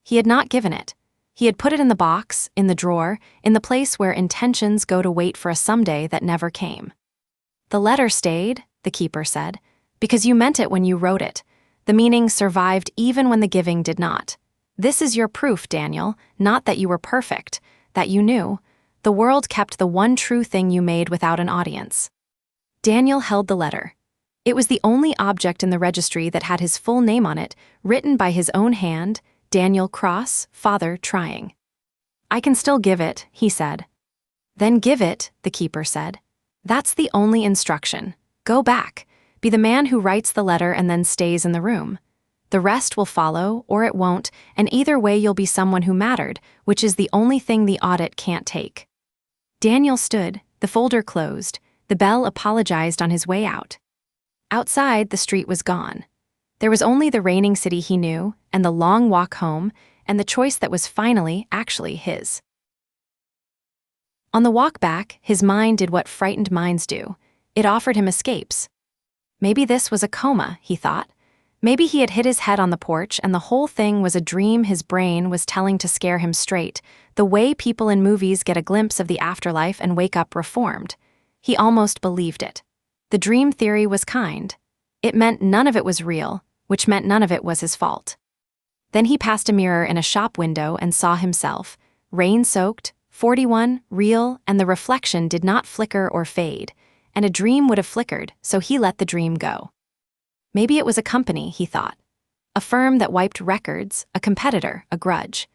He had not given it. He had put it in the box, in the drawer, in the place where intentions go to wait for a someday that never came. "The letter stayed," the keeper said, "because you meant it when you wrote it. The meaning survived even when the giving did not. This is your proof, Daniel, not that you were perfect, that you knew. The world kept the one true thing you made without an audience." Daniel held the letter. It was the only object in the registry that had his full name on it, written by his own hand, Daniel Cross, father trying. "I can still give it," he said. "Then give it," the keeper said. "That's the only instruction. Go back. Be the man who writes the letter and then stays in the room. The rest will follow, or it won't, and either way you'll be someone who mattered, which is the only thing the audit can't take." Daniel stood, the folder closed, the bell apologized on his way out. Outside, the street was gone. There was only the raining city he knew, and the long walk home, and the choice that was finally, actually, his. On the walk back, his mind did what frightened minds do. It offered him escapes. Maybe this was a coma, he thought. Maybe he had hit his head on the porch and the whole thing was a dream his brain was telling to scare him straight, the way people in movies get a glimpse of the afterlife and wake up reformed. He almost believed it. The dream theory was kind. It meant none of it was real, which meant none of it was his fault. Then he passed a mirror in a shop window and saw himself, rain-soaked, 41, real, and the reflection did not flicker or fade, and a dream would have flickered, so he let the dream go. Maybe it was a company, he thought. A firm that wiped records, a competitor, a grudge.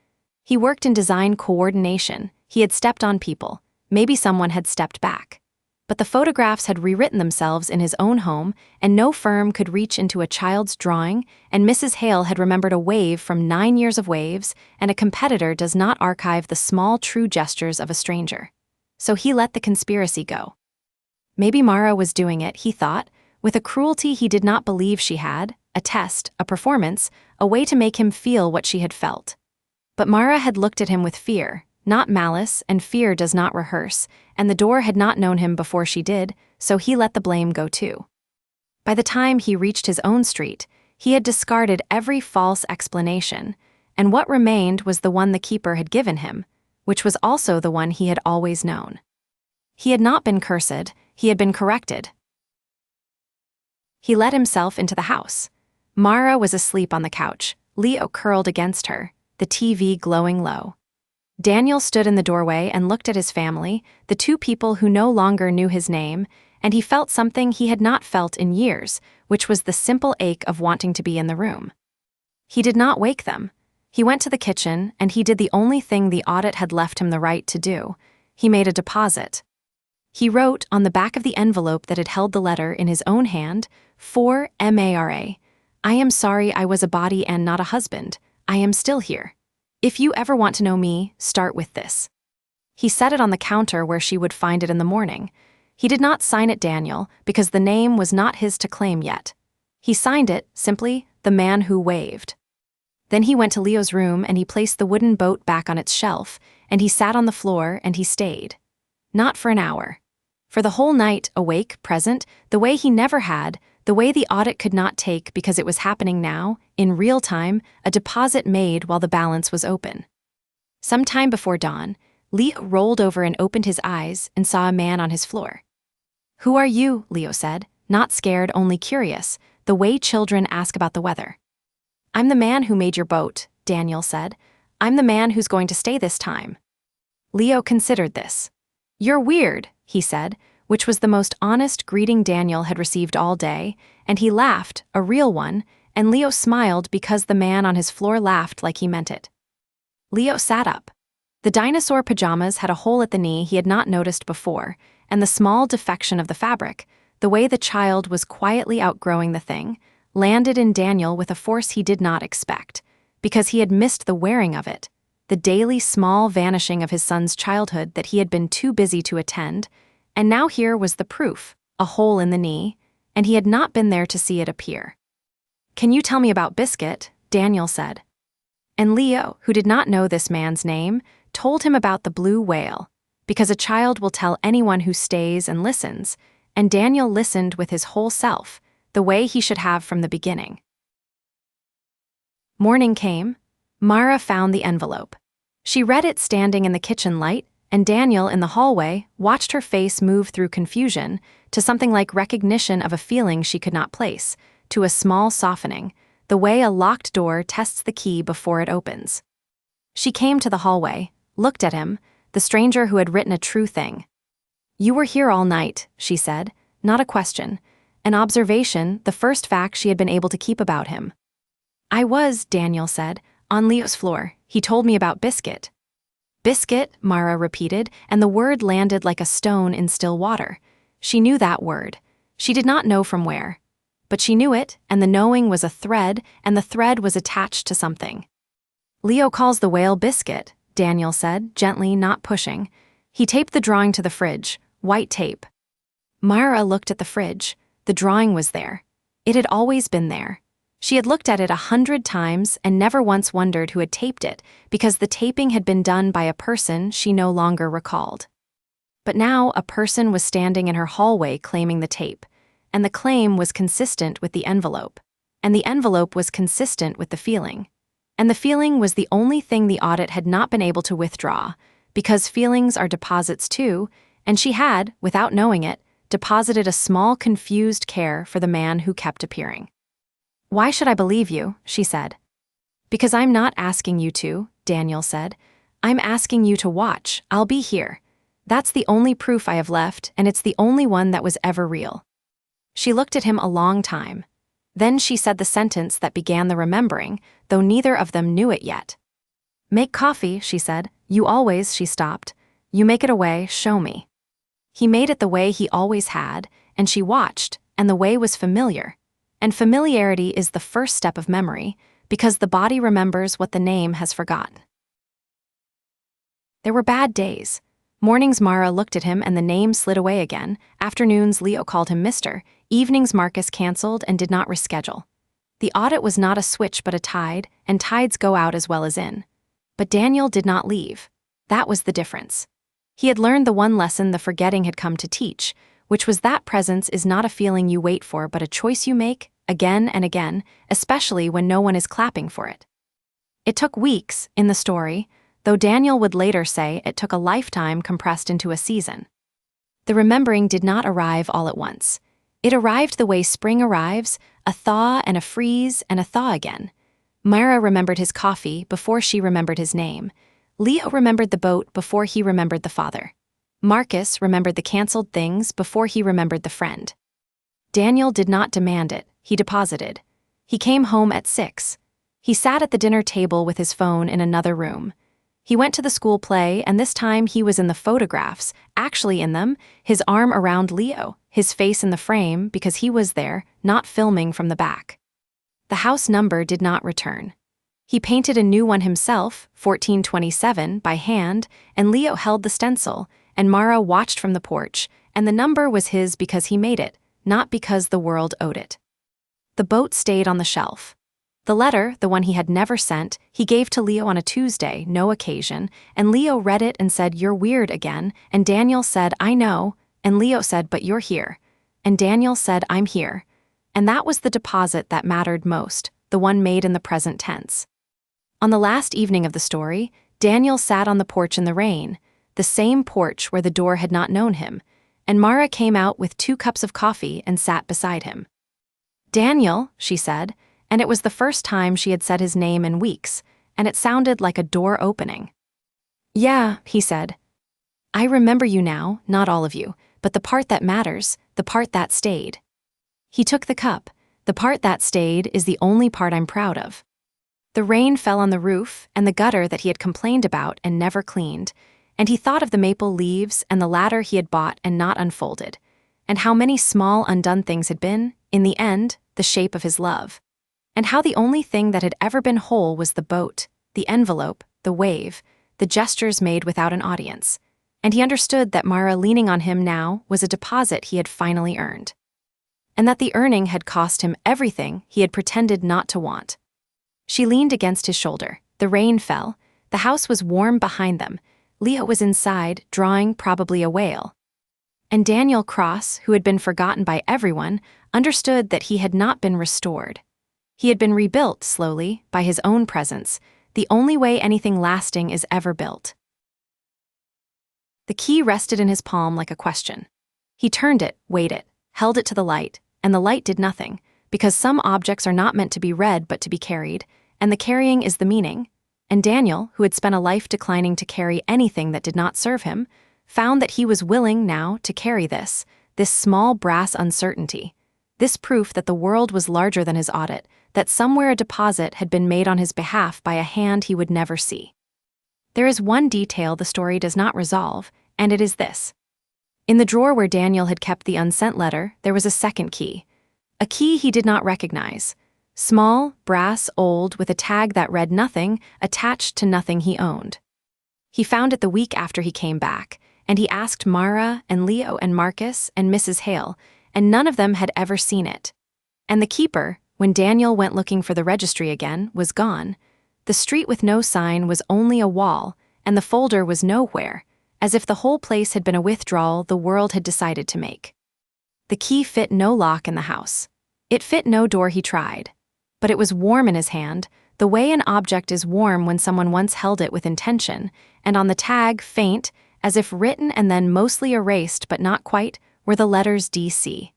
He worked in design coordination, he had stepped on people, maybe someone had stepped back. But the photographs had rewritten themselves in his own home, and no firm could reach into a child's drawing, and Mrs. Hale had remembered a wave from 9 years of waves, and a competitor does not archive the small true gestures of a stranger. So he let the conspiracy go. Maybe Mara was doing it, he thought, with a cruelty he did not believe she had, a test, a performance, a way to make him feel what she had felt. But Mara had looked at him with fear, not malice, and fear does not rehearse, and the door had not known him before she did, so he let the blame go too. By the time he reached his own street, he had discarded every false explanation, and what remained was the one the keeper had given him, which was also the one he had always known. He had not been cursed, he had been corrected. He let himself into the house. Mara was asleep on the couch, Leo curled against her, the TV glowing low. Daniel stood in the doorway and looked at his family, the two people who no longer knew his name, and he felt something he had not felt in years, which was the simple ache of wanting to be in the room. He did not wake them. He went to the kitchen, and he did the only thing the audit had left him the right to do. He made a deposit. He wrote on the back of the envelope that had held the letter in his own hand, for Mara, I am sorry I was a body and not a husband. I am still here. If you ever want to know me, start with this. He set it on the counter where she would find it in the morning. He did not sign it Daniel because the name was not his to claim yet. He signed it, simply, the man who waved. Then he went to Leo's room and he placed the wooden boat back on its shelf, and he sat on the floor and he stayed. Not for an hour. For the whole night, awake, present, the way he never had, the way the audit could not take because it was happening now, in real time, a deposit made while the balance was open. Some time before dawn, Leo rolled over and opened his eyes and saw a man on his floor. Who are you? Leo said, not scared, only curious, the way children ask about the weather. I'm the man who made your boat, Daniel said. I'm the man who's going to stay this time. Leo considered this. You're weird, he said, which was the most honest greeting Daniel had received all day, and he laughed, a real one, and Leo smiled because the man on his floor laughed like he meant it. Leo sat up. The dinosaur pajamas had a hole at the knee he had not noticed before, and the small defection of the fabric, the way the child was quietly outgrowing the thing, landed in Daniel with a force he did not expect, because he had missed the wearing of it, the daily small vanishing of his son's childhood that he had been too busy to attend, and now here was the proof, a hole in the knee, and he had not been there to see it appear. Can you tell me about Biscuit? Daniel said. And Leo, who did not know this man's name, told him about the blue whale, because a child will tell anyone who stays and listens, and Daniel listened with his whole self, the way he should have from the beginning. Morning came. Mara found the envelope. She read it standing in the kitchen light, and Daniel, in the hallway, watched her face move through confusion to something like recognition of a feeling she could not place, to a small softening, the way a locked door tests the key before it opens. She came to the hallway, looked at him, the stranger who had written a true thing. You were here all night, she said, not a question, an observation, the first fact she had been able to keep about him. I was, Daniel said, on Leo's floor. He told me about Biscuit. Biscuit, Mara repeated, and the word landed like a stone in still water. She knew that word. She did not know from where. But she knew it, and the knowing was a thread, and the thread was attached to something. Leo calls the whale Biscuit, Daniel said, gently, not pushing. He taped the drawing to the fridge, white tape. Mara looked at the fridge. The drawing was there. It had always been there. She had looked at it 100 times and never once wondered who had taped it, because the taping had been done by a person she no longer recalled. But now a person was standing in her hallway claiming the tape, and the claim was consistent with the envelope, and the envelope was consistent with the feeling. And the feeling was the only thing the audit had not been able to withdraw, because feelings are deposits too, and she had, without knowing it, deposited a small confused care for the man who kept appearing. Why should I believe you? She said. Because I'm not asking you to, Daniel said. I'm asking you to watch. I'll be here. That's the only proof I have left, and it's the only one that was ever real. She looked at him a long time. Then she said the sentence that began the remembering, though neither of them knew it yet. Make coffee, she said. You always, she stopped. You make it a way, show me. He made it the way he always had, and she watched, and the way was familiar. And familiarity is the first step of memory, because the body remembers what the name has forgotten. There were bad days. Mornings Mara looked at him and the name slid away again. Afternoons Leo called him Mr. Evenings Marcus canceled and did not reschedule. The audit was not a switch but a tide, and tides go out as well as in. But Daniel did not leave. That was the difference. He had learned the one lesson the forgetting had come to teach, which was that presence is not a feeling you wait for but a choice you make, again and again, especially when no one is clapping for it. It took weeks, in the story, though Daniel would later say it took a lifetime compressed into a season. The remembering did not arrive all at once. It arrived the way spring arrives, a thaw and a freeze and a thaw again. Myra remembered his coffee before she remembered his name. Leo remembered the boat before he remembered the father. Marcus remembered the canceled things before he remembered the friend. Daniel did not demand it, he deposited. He came home at 6. He sat at the dinner table with his phone in another room. He went to the school play, and this time he was in the photographs, actually in them, his arm around Leo, his face in the frame because he was there, not filming from the back. The house number did not return. He painted a new one himself, 1427, by hand, and Leo held the stencil, and Mara watched from the porch, and the number was his because he made it, not because the world owed it. The boat stayed on the shelf. The letter, the one he had never sent, he gave to Leo on a Tuesday, no occasion, and Leo read it and said, "You're weird again," and Daniel said, "I know," and Leo said, "But you're here," and Daniel said, "I'm here," and that was the deposit that mattered most, the one made in the present tense. On the last evening of the story, Daniel sat on the porch in the rain, the same porch where the door had not known him, and Mara came out with 2 cups of coffee and sat beside him. "Daniel," she said, and it was the first time she had said his name in weeks, and it sounded like a door opening. "Yeah," he said. "I remember you now, not all of you, but the part that matters, the part that stayed." He took the cup. "The part that stayed is the only part I'm proud of." The rain fell on the roof and the gutter that he had complained about and never cleaned, and he thought of the maple leaves and the ladder he had bought and not unfolded, and how many small undone things had been, in the end, the shape of his love, and how the only thing that had ever been whole was the boat, the envelope, the wave, the gestures made without an audience, and he understood that Mara leaning on him now was a deposit he had finally earned, and that the earning had cost him everything he had pretended not to want. She leaned against his shoulder. The rain fell. The house was warm behind them. Leo was inside, drawing probably a whale. And Daniel Cross, who had been forgotten by everyone, understood that he had not been restored. He had been rebuilt slowly by his own presence, the only way anything lasting is ever built. The key rested in his palm like a question. He turned it, weighed it, held it to the light, and the light did nothing, because some objects are not meant to be read but to be carried, and the carrying is the meaning. And Daniel, who had spent a life declining to carry anything that did not serve him, found that he was willing now to carry this small brass uncertainty, this proof that the world was larger than his audit, that somewhere a deposit had been made on his behalf by a hand he would never see. There is one detail the story does not resolve, and it is this. In the drawer where Daniel had kept the unsent letter, there was a second key. A key he did not recognize. Small, brass, old, with a tag that read nothing, attached to nothing he owned. He found it the week after he came back, and he asked Mara and Leo and Marcus and Mrs. Hale, and none of them had ever seen it. And the keeper, when Daniel went looking for the registry again, was gone. The street with no sign was only a wall, and the folder was nowhere, as if the whole place had been a withdrawal the world had decided to make. The key fit no lock in the house. It fit no door he tried. But it was warm in his hand, the way an object is warm when someone once held it with intention, and on the tag, faint, as if written and then mostly erased but not quite, were the letters DC.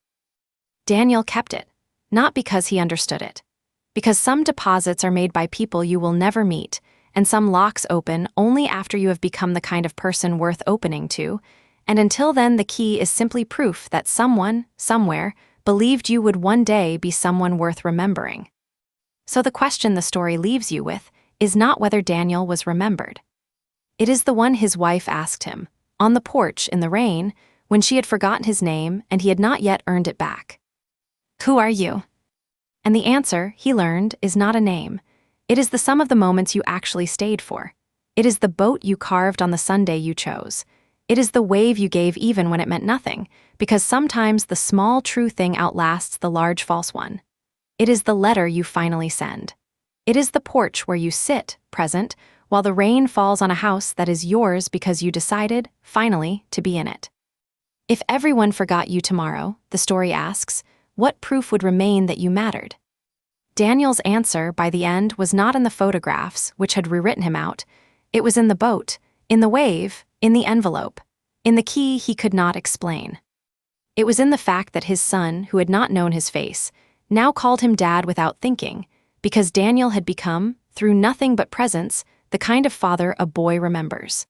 Daniel kept it, not because he understood it. Because some deposits are made by people you will never meet, and some locks open only after you have become the kind of person worth opening to, and until then the key is simply proof that someone, somewhere, believed you would one day be someone worth remembering. So the question the story leaves you with is not whether Daniel was remembered. It is the one his wife asked him, on the porch in the rain, when she had forgotten his name and he had not yet earned it back. "Who are you?" And the answer, he learned, is not a name. It is the sum of the moments you actually stayed for. It is the boat you carved on the Sunday you chose. It is the wave you gave even when it meant nothing, because sometimes the small true thing outlasts the large false one. It is the letter you finally send. It is the porch where you sit, present, while the rain falls on a house that is yours because you decided, finally, to be in it. If everyone forgot you tomorrow, the story asks, what proof would remain that you mattered? Daniel's answer, by the end, was not in the photographs, which had rewritten him out. It was in the boat, in the wave, in the envelope, in the key he could not explain. It was in the fact that his son, who had not known his face, now called him Dad without thinking, because Daniel had become, through nothing but presence, the kind of father a boy remembers.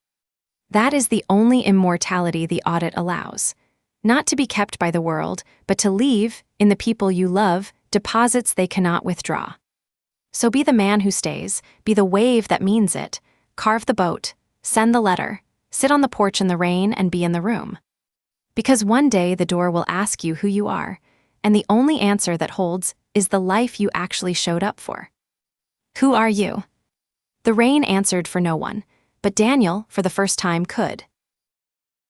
That is the only immortality the audit allows. Not to be kept by the world, but to leave, in the people you love, deposits they cannot withdraw. So be the man who stays, be the wave that means it, carve the boat, send the letter, sit on the porch in the rain and be in the room. Because one day the door will ask you who you are, and the only answer that holds is the life you actually showed up for. Who are you? The rain answered for no one, but Daniel, for the first time, could.